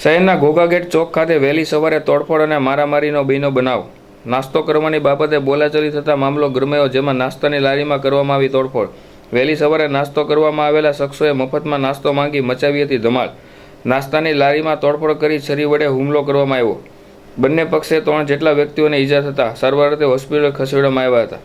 શહેરના ઘોઘાગેટ ચોક ખાતે વહેલી સવારે તોડફોડ અને મારામારીનો બીનો બનાવ. નાસ્તો કરવાની બાબતે બોલાચાલી થતા મામલો ગરમાયો, જેમાં નાસ્તાની લારીમાં કરવામાં આવી તોડફોડ. વહેલી સવારે નાસ્તો કરવામાં આવેલા શખ્સોએ મફતમાં નાસ્તો માંગી મચાવી હતી ધમાલ. નાસ્તાની લારીમાં તોડફોડ કરી છરી વડે હુમલો કરવામાં આવ્યો. બંને પક્ષે 3 જેટલા વ્યક્તિઓને ઈજા થતા સારવાર અર્થે હોસ્પિટલ ખસેડવામાં આવ્યા હતા.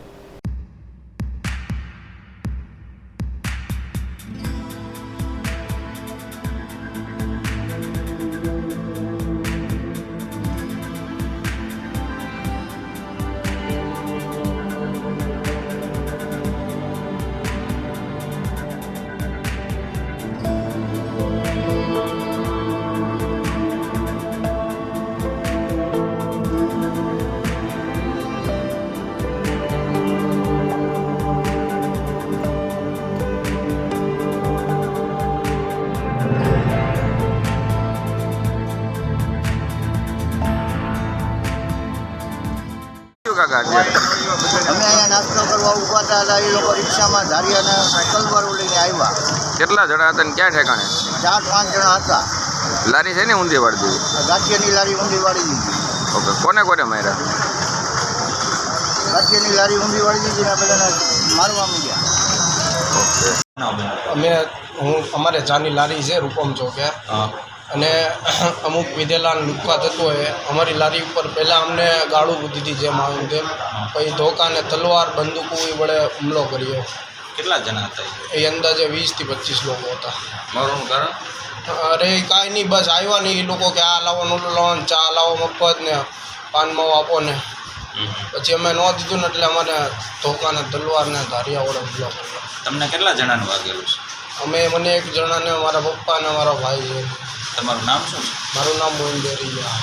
અમે અહીંયા નાસ્તો કરવા ઊભા હતા, એ લોકો રિક્ષામાં ધારિયાના સાયકલ પર લઈને આવ્યા. કેટલા જણા હતા ને ક્યાં ઠેકાણે? 4-5 જણા હતા. લારી છે ને ઊંધી વાળી દીધી? ગાંઠિયાની લારી ઊંધી વાળી દીધી. ઓકે, કોને કોને માર્યા? ગાંઠિયાની લારી ઊંધી વાળી દીધી ને બધાને મારવા માંડ્યા. અમારે ચાની લારી છે રૂપમ ચોકે, અને અમુક વિધેલા લુક્કા થતો હોય અમારી લારી ઉપર પહેલાં અમને ગાળું દીધી જેમ આવ્યું તેમ, પછી ધોકા ને તલવાર બંદૂકો એ વડે હુમલો કર્યો. કેટલા જણા હતા એ અંદાજે 20 થી 25 લોકો હતા. મારું કારણ અરે કાંઈ નહીં, બસ આવ્યા નહીં એ લોકો કે આ લાવો નોલો લાવો ને ચા લાવો મફત ને પાન માવો આપો ને. પછી અમે ન દીધું ને એટલે અમારે ધોકા ને તલવાર ને ધારિયા વડે હુમલો કર્યો. તમને કેટલા જણાનું વાગેલું છે? મને એક જણાને, મારા પપ્પા ને મારા ભાઈ છે. તમારું નામ શું છે? મારું નામ મોહિન ડેરિયા.